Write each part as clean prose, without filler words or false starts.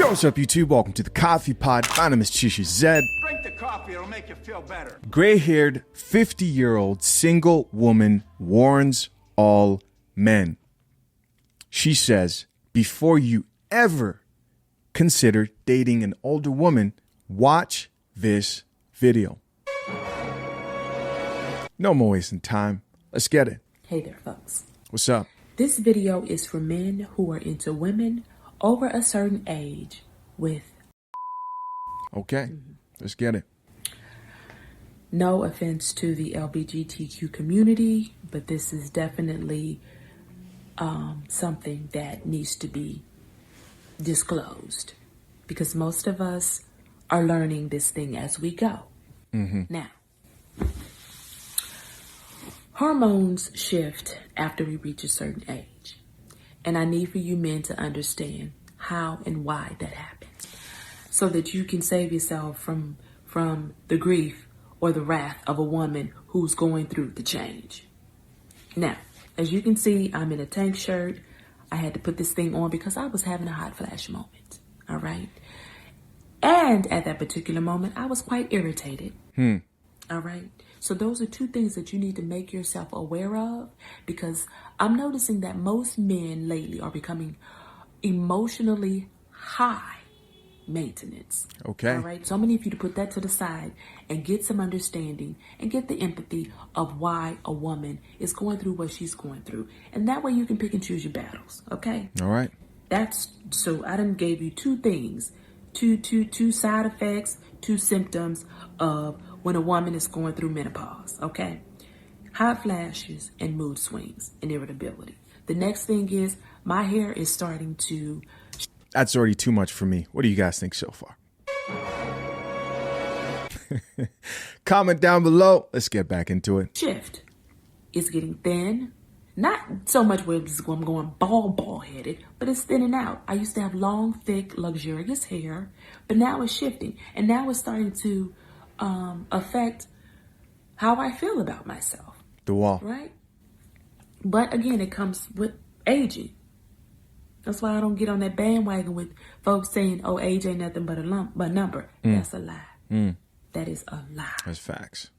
Yo, what's up, YouTube? Welcome to the Coffee Pod. My name is Chisha Zed. Drink the coffee, it'll make you feel better. Gray-haired, 50-year-old single woman warns all men. She says, before you ever consider dating an older woman, watch this video. No more wasting time. Let's get it. Hey there, folks. What's up? This video is for men who are into women over a certain age with... Okay, let's get it. No offense to the LGBTQ community, but this is definitely something that needs to be disclosed because most of us are learning this thing as we go. Now, hormones shift after we reach a certain age, and I need for you men to understand how and why that happens so that you can save yourself from the grief or the wrath of a woman who's going through the change. Now, as you can see, I'm in a tank shirt. I had to put this thing on because I was having a hot flash moment. All right. And at that particular moment, I was quite irritated. All right. So those are two things that you need to make yourself aware of, because I'm noticing that most men lately are becoming emotionally high maintenance. Okay. All right. So I'm going to need you to put that to the side and get some understanding and get the empathy of why a woman is going through what she's going through. And that way you can pick and choose your battles. Okay. All right. So I done gave you two things, two side effects, two symptoms of when a woman is going through menopause. Okay. Hot flashes and mood swings and irritability. The next thing is my hair is starting to... That's already too much for me. What do you guys think so far? Comment down below. Let's get back into it. Shift. It's getting thin. Not so much where I'm going bald-headed, but it's thinning out. I used to have long, thick, luxurious hair, but now it's shifting. And now it's starting to affect how I feel about myself. The wall. Right? But again, it comes with aging. That's why I don't get on that bandwagon with folks saying, oh, age ain't nothing but a number. That's a lie. That is a lie. That's facts.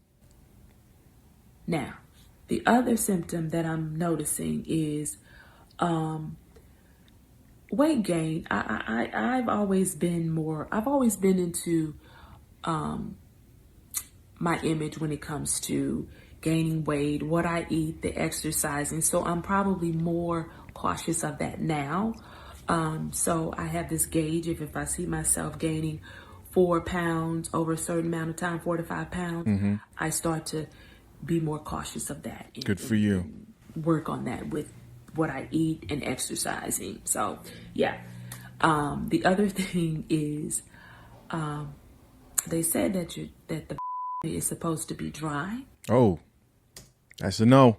Now, the other symptom that I'm noticing is weight gain. I've always been into my image when it comes to gaining weight, what I eat, the exercising. So I'm probably more cautious of that now. So I have this gauge. If I see myself gaining 4 pounds over a certain amount of time, 4 to 5 pounds, I start to be more cautious of that. Good for you. Work on that with what I eat and exercising. So yeah. The other thing is, they said that the is supposed to be dry. Oh, that's a no.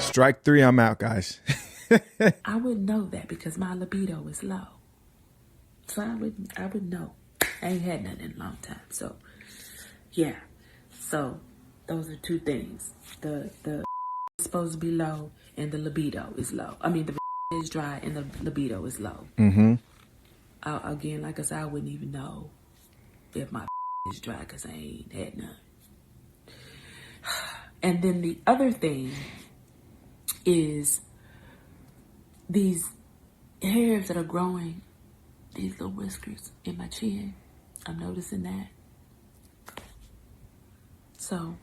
Strike 3, I'm out, guys. I wouldn't know that because my libido is low. So I would know. I ain't had nothing in a long time. So yeah. So those are two things. The is supposed to be low and the libido is low. I mean, the is dry and the libido is low. Again, like I said, I wouldn't even know if my is dry because I ain't had none. And then the other thing is these hairs that are growing, these little whiskers in my chin. I'm noticing that. So.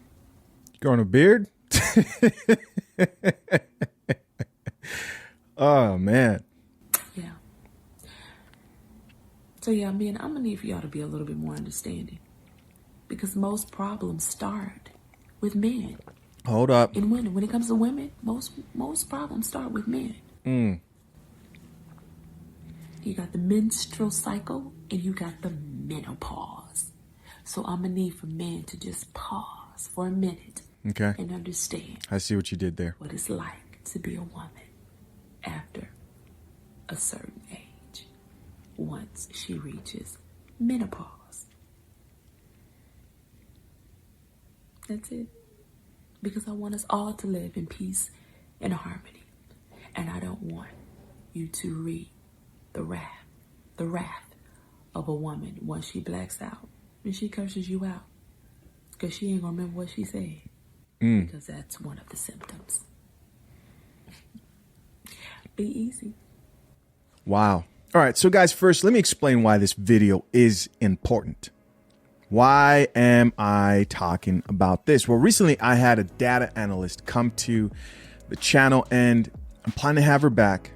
Growing a beard? Oh, man. Yeah. So yeah, man, I'm gonna need for y'all to be a little bit more understanding because most problems start with men. Hold up. And when it comes to women, most problems start with men. You got the menstrual cycle and you got the menopause. So I'm gonna need for men to just pause for a minute. Okay. And understand. I see what you did there. What it's like to be a woman after a certain age once she reaches menopause. That's it. Because I want us all to live in peace and harmony. And I don't want you to reap the wrath the wrath of a woman once she blacks out and she curses you out because she ain't gonna remember what she said. Because that's one of the symptoms. Be easy. Wow. All right. So guys, first, let me explain why this video is important. Why am I talking about this? Well, recently I had a data analyst come to the channel and I'm planning to have her back.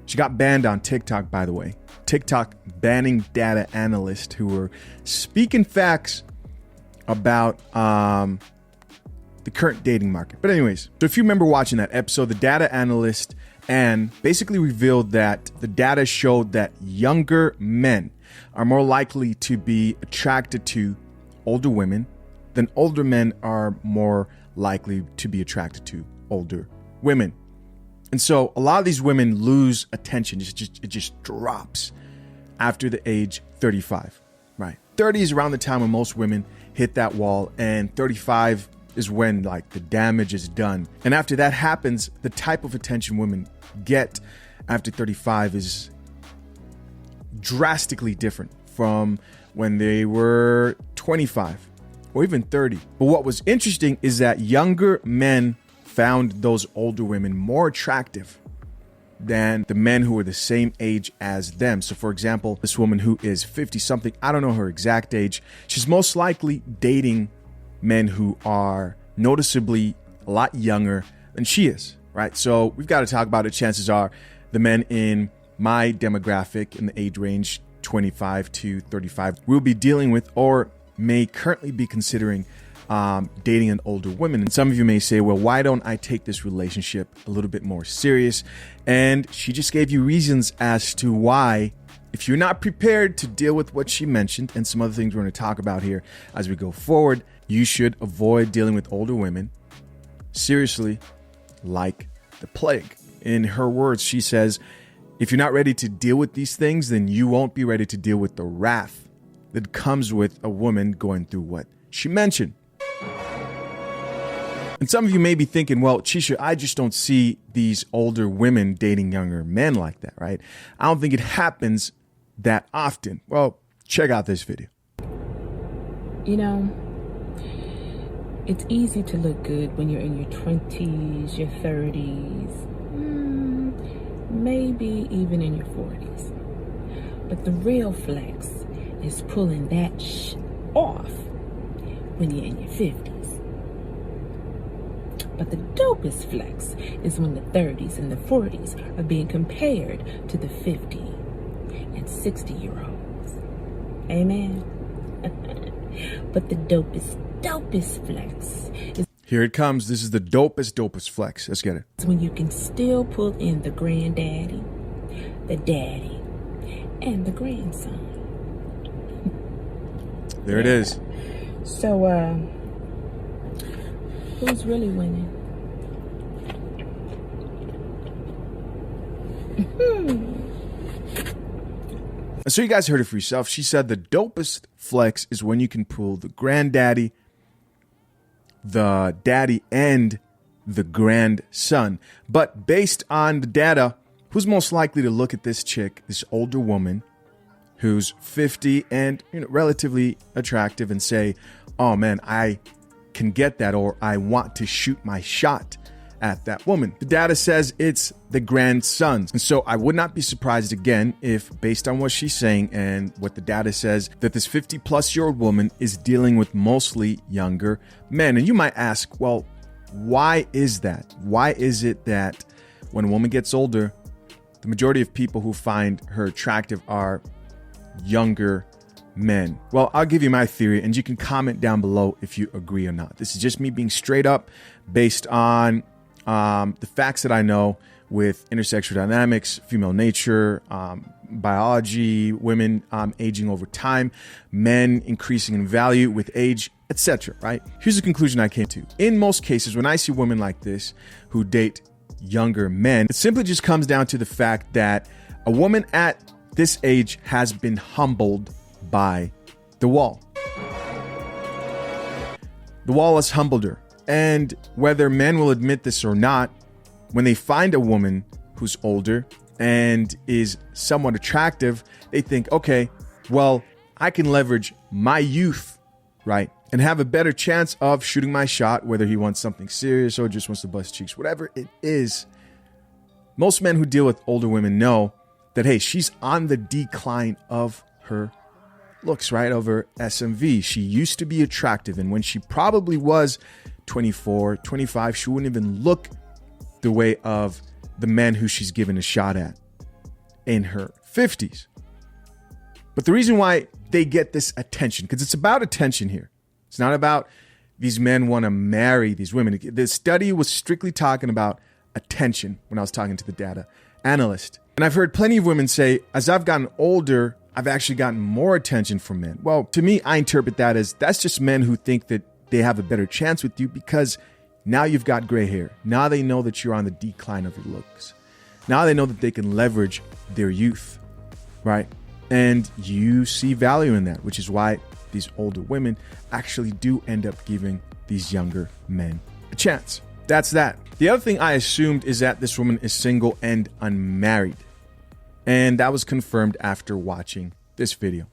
She got banned on TikTok, by the way. TikTok banning data analysts who were speaking facts about the current dating market. But anyways, so if you remember watching that episode, the data analyst and basically revealed that the data showed that younger men are more likely to be attracted to older women than older men are more likely to be attracted to older women. And so a lot of these women lose attention. It just drops after the age 35, right? 30 is around the time when most women hit that wall, and 35 is when like the damage is done. And after that happens, the type of attention women get after 35 is drastically different from when they were 25 or even 30. But what was interesting is that younger men found those older women more attractive than the men who were the same age as them. So for example, this woman who is 50 something, I don't know her exact age, she's most likely dating men who are noticeably a lot younger than she is, right? So we've got to talk about it. Chances are the men in my demographic in the age range 25 to 35 will be dealing with or may currently be considering dating an older woman. And some of you may say, well, why don't I take this relationship a little bit more serious? And she just gave you reasons as to why, if you're not prepared to deal with what she mentioned and some other things we're going to talk about here as we go forward, you should avoid dealing with older women seriously like the plague. In her words, she says, if you're not ready to deal with these things, then you won't be ready to deal with the wrath that comes with a woman going through what she mentioned. And some of you may be thinking, well, Chisha, I just don't see these older women dating younger men like that, right? I don't think it happens that often. Well, check out this video. You know, it's easy to look good when you're in your 20s, your 30s, maybe even in your 40s. But the real flex is pulling that off when you're in your 50s. But the dopest flex is when the 30s and the 40s are being compared to the 50 and 60-year-olds. Amen? But the dopest flex is... Here it comes. This is the dopest flex. Let's get it. It's when you can still pull in the granddaddy, the daddy, and the grandson. There it is. So, who's really winning? So you guys heard it for yourself. She said the dopest flex is when you can pull the granddaddy, the daddy, and the grandson. But based on the data, who's most likely to look at this chick, this older woman who's 50 and relatively attractive and say, oh man, I can get that, or I want to shoot my shot at that woman? The data says it's the grandsons. And so I would not be surprised again if, based on what she's saying and what the data says, that this 50-plus-year-old woman is dealing with mostly younger men. And you might ask, well, why is that? Why is it that when a woman gets older, the majority of people who find her attractive are younger men? Well, I'll give you my theory and you can comment down below if you agree or not. This is just me being straight up based on the facts that I know with intersexual dynamics, female nature, biology, women aging over time, men increasing in value with age, etc. Right? Here's the conclusion I came to. In most cases, when I see women like this who date younger men, it simply just comes down to the fact that a woman at this age has been humbled by the wall. The wall has humbled her. And whether men will admit this or not, when they find a woman who's older and is somewhat attractive, they think, okay, well, I can leverage my youth, right? And have a better chance of shooting my shot, whether he wants something serious or just wants to bust cheeks, whatever it is. Most men who deal with older women know that, hey, she's on the decline of her looks, right? Of her SMV. She used to be attractive. And when she probably was 24, 25, she wouldn't even look the way of the men who she's given a shot at in her 50s. But the reason why they get this attention, because it's about attention here. It's not about these men want to marry these women. The study was strictly talking about attention when I was talking to the data analyst. And I've heard plenty of women say, as I've gotten older, I've actually gotten more attention from men. Well, to me, I interpret that as that's just men who think that they have a better chance with you because now you've got gray hair. Now they know that you're on the decline of your looks. Now they know that they can leverage their youth, right? And you see value in that, which is why these older women actually do end up giving these younger men a chance. That's that. The other thing I assumed is that this woman is single and unmarried. And that was confirmed after watching this video.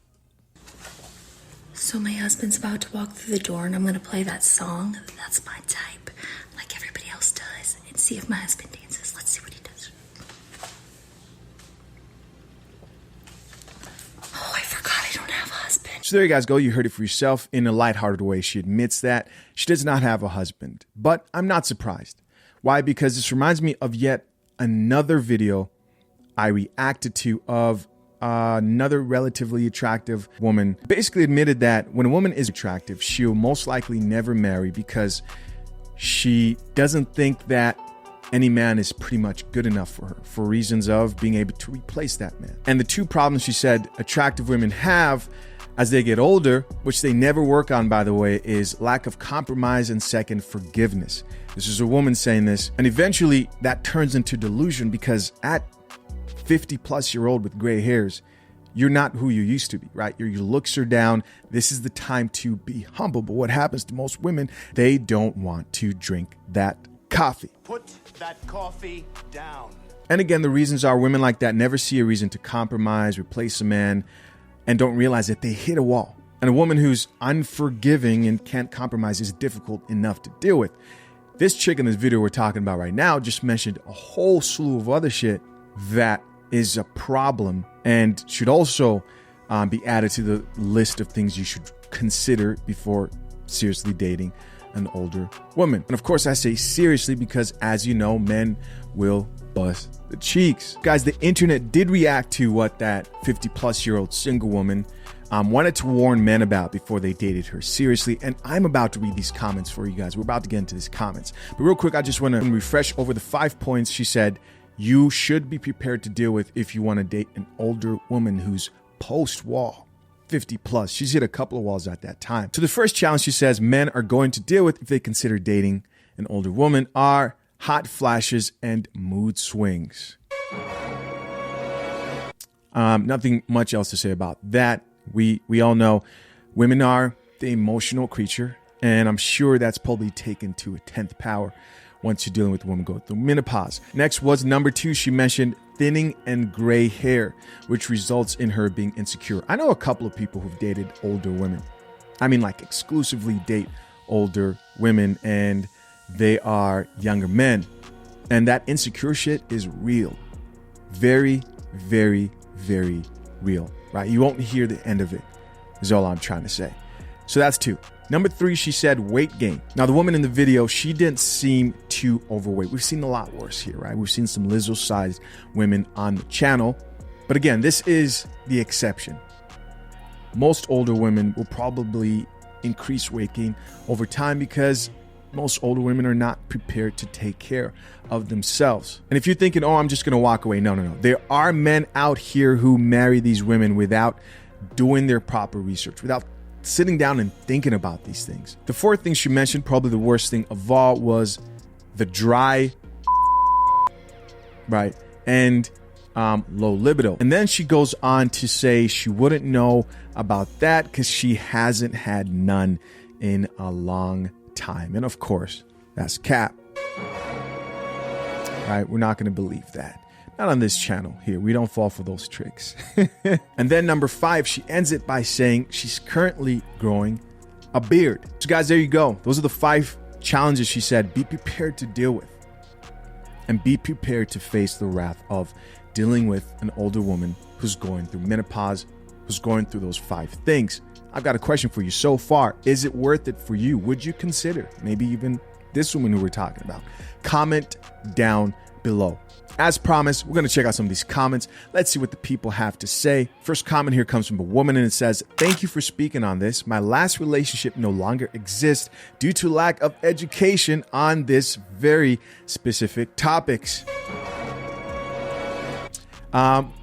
So my husband's about to walk through the door and I'm going to play that song. That's my type, like everybody else does. And see if my husband dances. Let's see what he does. Oh, I forgot I don't have a husband. So there you guys go. You heard it for yourself. In a lighthearted way, she admits that she does not have a husband. But I'm not surprised. Why? Because this reminds me of yet another video I reacted to of another relatively attractive woman. Basically admitted that when a woman is attractive, she'll most likely never marry because she doesn't think that any man is pretty much good enough for her for reasons of being able to replace that man. And the two problems she said attractive women have as they get older, which they never work on, by the way, is lack of compromise and second, forgiveness. This is a woman saying this. And eventually that turns into delusion because at 50-plus-year-old with gray hairs, you're not who you used to be, right? Your looks are down. This is the time to be humble. But what happens to most women, they don't want to drink that coffee. Put that coffee down. And again, the reasons are women like that never see a reason to compromise, replace a man, and don't realize that they hit a wall. And a woman who's unforgiving and can't compromise is difficult enough to deal with. This chick in this video we're talking about right now just mentioned a whole slew of other shit that is a problem and should also be added to the list of things you should consider before seriously dating an older woman. And of course, I say seriously because, as you know, men will bust the cheeks. Guys, the internet did react to what that 50-plus-year-old single woman wanted to warn men about before they dated her seriously. And I'm about to read these comments for you guys. We're about to get into these comments. But real quick, I just want to refresh over the 5 points she said you should be prepared to deal with if you want to date an older woman who's post-wall, 50 plus. She's hit a couple of walls at that time. So the first challenge she says men are going to deal with if they consider dating an older woman are hot flashes and mood swings. Nothing much else to say about that. We all know women are the emotional creature, and I'm sure that's probably taken to a 10th power once you're dealing with a woman going through menopause. Next was number 2. She mentioned thinning and gray hair, which results in her being insecure. I know a couple of people who've dated older women. I mean, like exclusively date older women, and they are younger men. And that insecure shit is real. Very, very, very real, right? You won't hear the end of it, is all I'm trying to say. So that's 2. Number 3, she said weight gain. Now, the woman in the video, she didn't seem too overweight. We've seen a lot worse here, right? We've seen some Lizzo-sized women on the channel. But again, this is the exception. Most older women will probably increase weight gain over time because most older women are not prepared to take care of themselves. And if you're thinking, oh, I'm just going to walk away. No. There are men out here who marry these women without doing their proper research, without sitting down and thinking about these things. The 4th thing she mentioned, probably the worst thing of all, was the dry, right, and low libido. And then she goes on to say she wouldn't know about that because she hasn't had none in a long time. And of course, that's cap. Right? We're not going to believe that. Not on this channel here. We don't fall for those tricks. And then number 5, she ends it by saying she's currently growing a beard. So guys, there you go. Those are the 5 challenges she said be prepared to deal with. And be prepared to face the wrath of dealing with an older woman who's going through menopause, who's going through those 5 things. I've got a question for you so far. Is it worth it for you? Would you consider maybe even this woman who we're talking about? Comment down below. As promised, we're going to check out some of these comments. Let's see what the people have to say. First comment here comes from a woman and it says, "Thank you for speaking on this. My last relationship no longer exists due to lack of education on this very specific topics."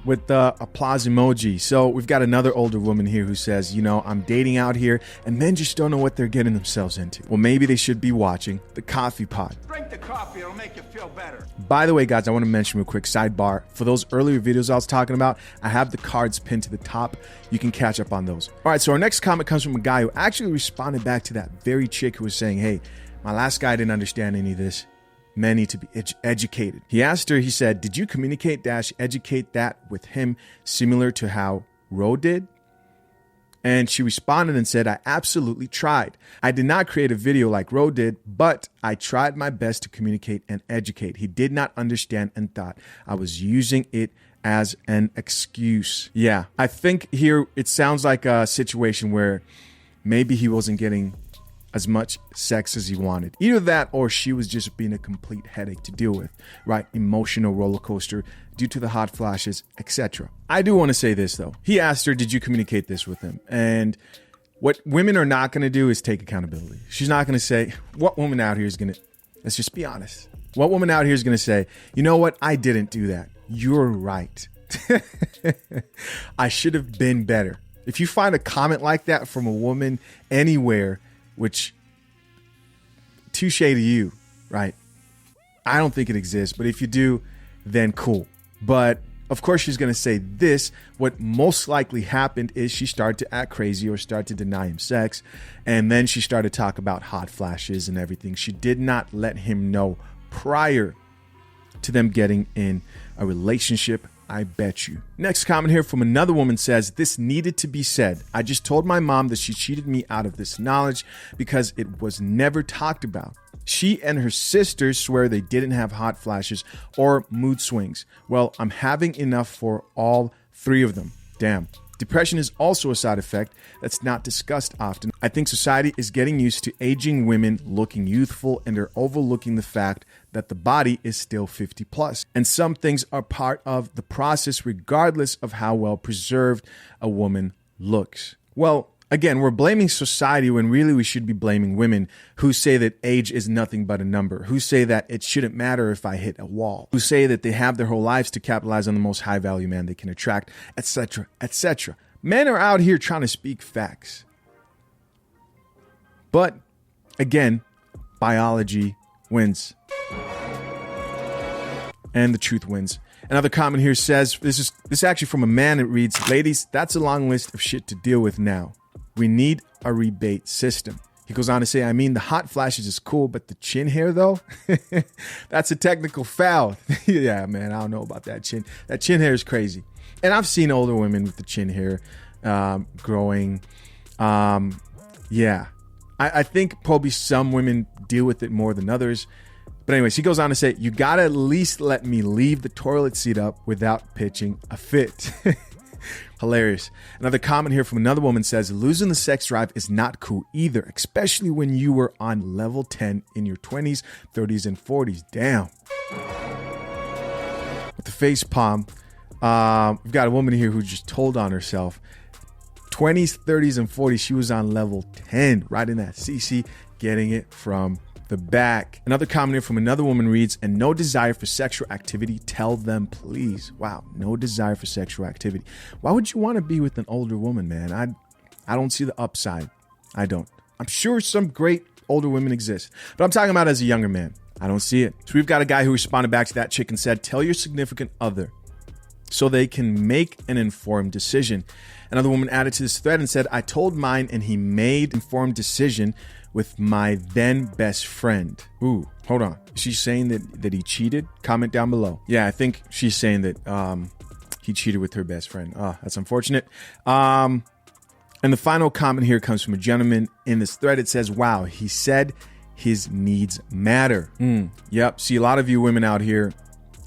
With the applause emoji. So we've got another older woman here who says, you know, I'm dating out here and men just don't know what they're getting themselves into. Well, maybe they should be watching the coffee pot. Drink the coffee, it'll make you feel better. By the way, guys, I want to mention real quick sidebar. For those earlier videos I was talking about, I have the cards pinned to the top. You can catch up on those. All right, so our next comment comes from a guy who actually responded back to that very chick who was saying, hey, my last guy didn't understand any of this. Men need to be educated. He asked her, he said, did you communicate-educate that with him similar to how Ro did? And she responded and said, I absolutely tried. I did not create a video like Ro did, but I tried my best to communicate and educate. He did not understand and thought I was using it as an excuse. Yeah, I think here it sounds like a situation where maybe he wasn't getting as much sex as he wanted. Either that or she was just being a complete headache to deal with, right? Emotional roller coaster due to the hot flashes, etc. I do want to say this though. He asked her, did you communicate this with him? And what women are not going to do is take accountability. She's not going to say, what woman out here is going to, let's just be honest. What woman out here is going to say, you know what? I didn't do that. You're right. I should have been better. If you find a comment like that from a woman anywhere, which touche to you, right? I don't think it exists, but if you do, then cool. But of course, she's going to say this. What most likely happened is she started to act crazy or start to deny him sex. And then she started to talk about hot flashes and everything. She did not let him know prior to them getting in a relationship. I bet you. Next comment here from another woman says, this needed to be said. I just told my mom that she cheated me out of this knowledge because it was never talked about. She and her sisters swear they didn't have hot flashes or mood swings. Well, I'm having enough for all 3 of them. Damn. Depression is also a side effect that's not discussed often. I think society is getting used to aging women looking youthful and they're overlooking the fact that the body is still 50 plus. And some things are part of the process regardless of how well preserved a woman looks. Well, again, we're blaming society when really we should be blaming women who say that age is nothing but a number, who say that it shouldn't matter if I hit a wall, who say that they have their whole lives to capitalize on the most high value man they can attract, etc., etc. Men are out here trying to speak facts. But again, biology wins. And the truth wins. Another comment here says, this is actually from a man. It reads, ladies, that's a long list of shit to deal with now. We need a rebate system. He goes on to say, I mean, the hot flashes is cool, but the chin hair though, that's a technical foul. Yeah, man, I don't know about that chin. That chin hair is crazy. And I've seen older women with the chin hair growing. Yeah, I think probably some women deal with it more than others. But anyways, he goes on to say, you gotta at least let me leave the toilet seat up without pitching a fit. Hilarious. Another comment here from another woman says, losing the sex drive is not cool either, especially when you were on level 10 in your 20s, 30s, and 40s. Damn. With the face palm, we've got a woman here who just told on herself. 20s, 30s, and 40s, she was on level 10, right in that CC, getting it from the back. Another comment here from another woman reads, and no desire for sexual activity, tell them please. Wow, no desire for sexual activity. Why would you want to be with an older woman, man? I don't see the upside. I don't. I'm sure some great older women exist, but I'm talking about as a younger man. I don't see it. So we've got a guy who responded back to that chick and said, tell your significant other so they can make an informed decision. Another woman added to this thread and said, I told mine and he made an informed decision with my then best friend. Ooh, hold on. Is she saying that he cheated? Comment down below. Yeah, I think she's saying that he cheated with her best friend. Oh, that's unfortunate. And the final comment here comes from a gentleman in this thread. It says, wow, he said his needs matter. Yep. See, a lot of you women out here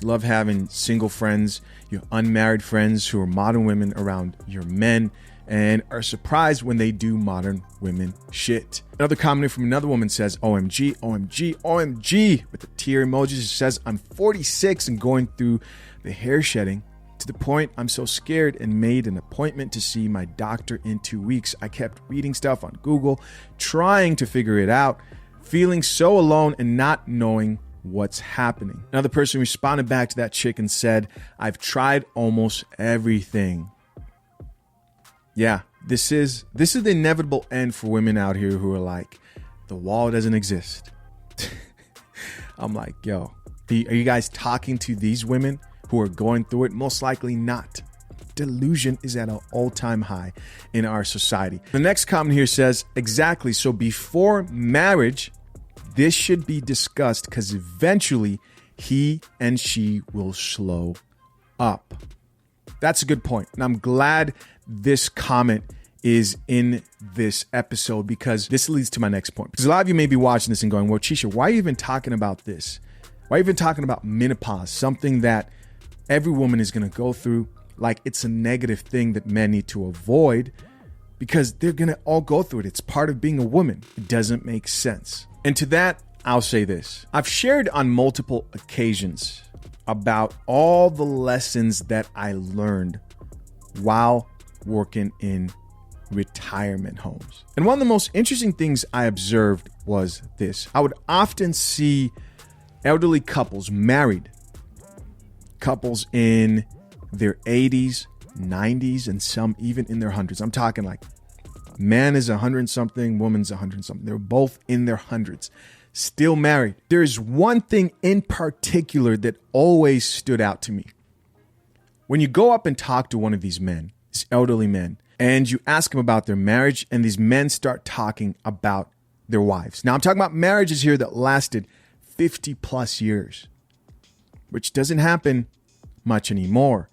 love having single friends, your unmarried friends who are modern women around your men, and are surprised when they do modern women shit. Another comment from another woman says, OMG, OMG, OMG, with the tear emojis. It says, I'm 46 and going through the hair shedding to the point I'm so scared and made an appointment to see my doctor in 2 weeks. I kept reading stuff on Google, trying to figure it out, feeling so alone and not knowing what's happening. Another person responded back to that chick and said, I've tried almost everything. Yeah, this is the inevitable end for women out here who are like, the wall doesn't exist. I'm like, yo, are you guys talking to these women who are going through it? Most likely not. Delusion is at an all-time high in our society. The next comment here says, exactly. So before marriage, this should be discussed because eventually he and she will slow up. That's a good point. And I'm glad this comment is in this episode because this leads to my next point. Because a lot of you may be watching this and going, well, Chisha, why are you even talking about this? Why are you even talking about menopause? Something that every woman is going to go through, like it's a negative thing that men need to avoid because they're going to all go through it. It's part of being a woman. It doesn't make sense. And to that, I'll say this. I've shared on multiple occasions about all the lessons that I learned while working in retirement homes. And one of the most interesting things I observed was this. I would often see elderly couples, married couples in their 80s, 90s, and some even in their hundreds. I'm talking like man is 100 something, woman's 100 something. They're both in their hundreds, still married. There's one thing in particular that always stood out to me. When you go up and talk to one of these men, these elderly men, and you ask them about their marriage, and these men start talking about their wives. Now, I'm talking about marriages here that lasted 50 plus years, which doesn't happen much anymore.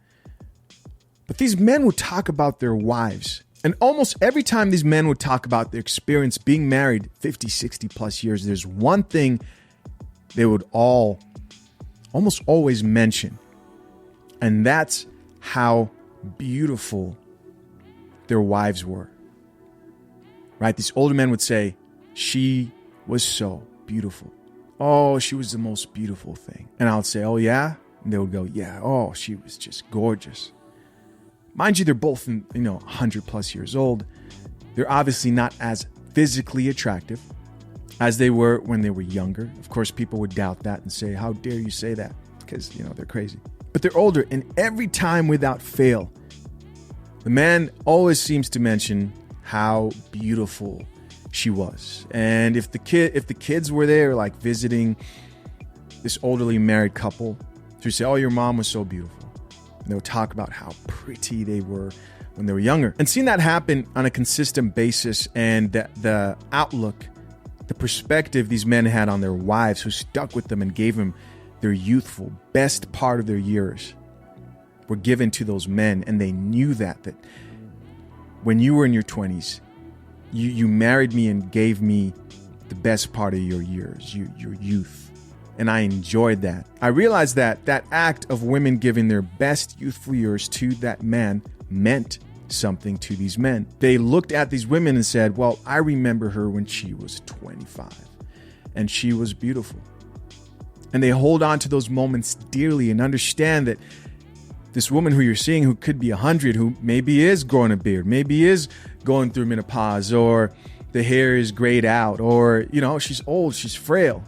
But these men would talk about their wives. And almost every time these men would talk about their experience being married 50, 60 plus years, there's one thing they would almost always mention. And that's how beautiful their wives were. Right? These older men would say, she was so beautiful. Oh, she was the most beautiful thing. And I would say, oh, yeah? And they would go, yeah. Oh, she was just gorgeous. Mind you, they're both, 100 plus years old. They're obviously not as physically attractive as they were when they were younger. Of course, people would doubt that and say, how dare you say that? Because, they're crazy. But they're older, and every time without fail, the man always seems to mention how beautiful she was. And if the kids were there, like visiting this elderly married couple, they would say, oh, your mom was so beautiful. And they would talk about how pretty they were when they were younger. And seeing that happen on a consistent basis, and the outlook, the perspective these men had on their wives who stuck with them and gave them their youthful best part of their years, were given to those men. And they knew that when you were in your 20s, you married me and gave me the best part of your years, your youth. And I enjoyed that. I realized that act of women giving their best youthful years to that man meant something to these men. They looked at these women and said, well, I remember her when she was 25 and she was beautiful. And they hold on to those moments dearly and understand that this woman who you're seeing, who could be 100, who maybe is growing a beard, maybe is going through menopause, or the hair is grayed out, or, she's old, she's frail.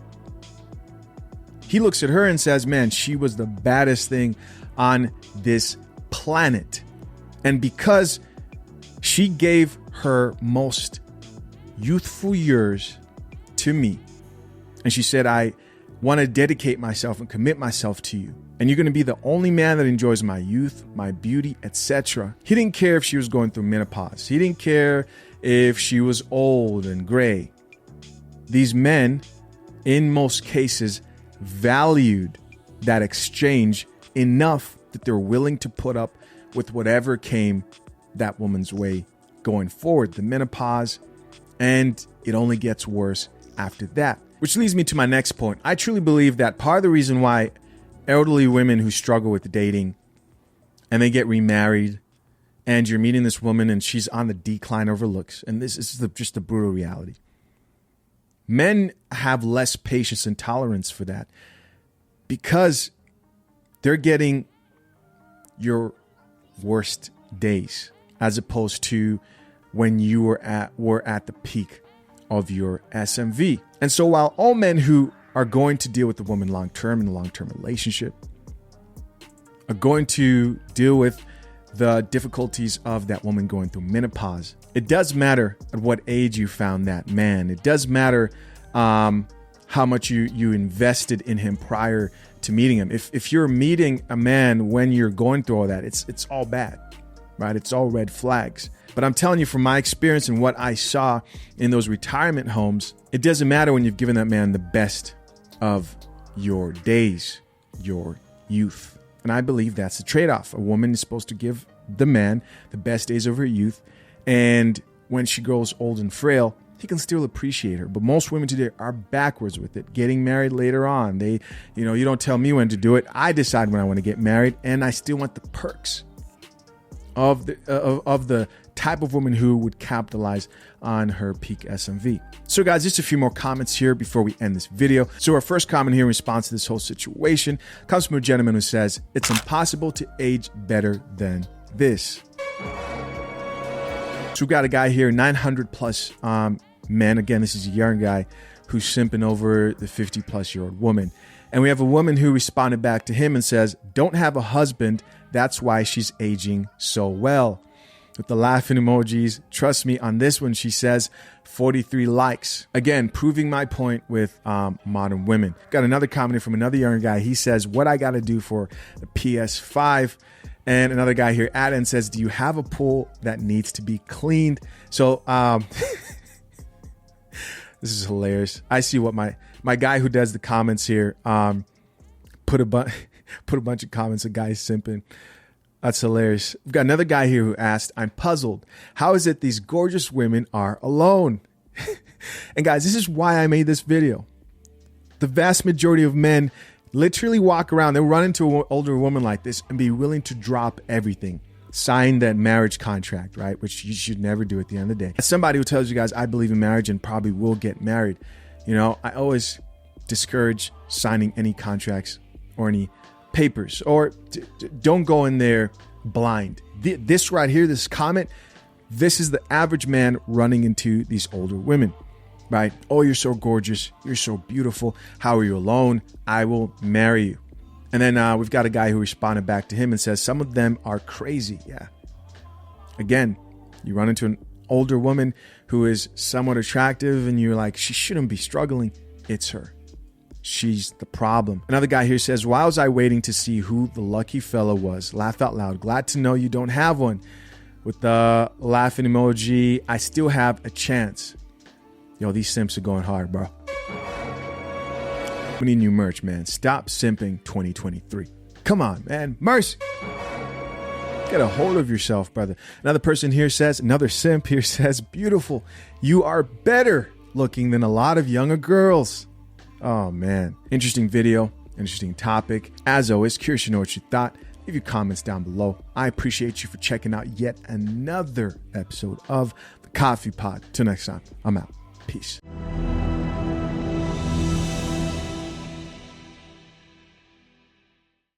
He looks at her and says, man, she was the baddest thing on this planet. And because she gave her most youthful years to me, and she said, I want to dedicate myself and commit myself to you, And you're going to be the only man that enjoys my youth, my beauty, etc. He didn't care if she was going through menopause. He didn't care if she was old and gray. These men, in most cases, valued that exchange enough that they're willing to put up with whatever came that woman's way going forward, the menopause, and it only gets worse after that. Which leads me to my next point. I truly believe that part of the reason why elderly women who struggle with dating and they get remarried and you're meeting this woman and she's on the decline of her looks, and this is just the brutal reality. Men have less patience and tolerance for that because they're getting your worst days as opposed to when you were at the peak of your SMV. And so while all men who are going to deal with the woman long-term in a long-term relationship are going to deal with the difficulties of that woman going through menopause, it does matter at what age you found that man. It does matter how much you invested in him prior to meeting him. If you're meeting a man when you're going through all that, it's all bad, right? It's all red flags. But I'm telling you from my experience and what I saw in those retirement homes, it doesn't matter when you've given that man the best of your days, your youth. And I believe that's the trade-off. A woman is supposed to give the man the best days of her youth. And when she grows old and frail, he can still appreciate her. But most women today are backwards with it, getting married later on. You don't tell me when to do it. I decide when I want to get married, and I still want the perks of the type of woman who would capitalize on her peak SMV. So guys, just a few more comments here before we end this video. So our first comment here in response to this whole situation comes from a gentleman who says, it's impossible to age better than this. So we got a guy here, 900 plus men. Again, this is a young guy who's simping over the 50 plus year old woman. And we have a woman who responded back to him and says, don't have a husband. That's why she's aging so well. With the laughing emojis. Trust me on this one, she says 43 likes. Again, proving my point with modern women. Got another comment from another younger guy. He says, what I got to do for the PS5. And another guy here, Adam, says, do you have a pool that needs to be cleaned? So this is hilarious. I see what my guy who does the comments here put a bunch of comments of guys simping. That's hilarious. We've got another guy here who asked, I'm puzzled. How is it these gorgeous women are alone? And guys, this is why I made this video. The vast majority of men literally walk around, they'll run into an older woman like this and be willing to drop everything. Sign that marriage contract, right? Which you should never do at the end of the day. As somebody who tells you guys I believe in marriage and probably will get married, I always discourage signing any contracts or any papers, or don't go in there blind. This right here, this comment, this is the average man running into these older women, right? Oh, you're so gorgeous. You're so beautiful. How are you alone? I will marry you. And then we've got a guy who responded back to him and says, some of them are crazy. Yeah. Again, you run into an older woman who is somewhat attractive and you're like, she shouldn't be struggling. It's her. She's the problem. Another guy here says, why was I waiting to see who the lucky fella was? Laugh out loud. Glad to know you don't have one. With the laughing emoji, I still have a chance. Yo, these simps are going hard, bro. We need new merch, man. Stop simping 2023. Come on, man. Mercy. Get a hold of yourself, brother. Another person here says, another simp here says, beautiful. You are better looking than a lot of younger girls. Oh, man. Interesting video. Interesting topic. As always, curious to know what you thought. Leave your comments down below. I appreciate you for checking out yet another episode of The Coffee Pod. Till next time, I'm out. Peace.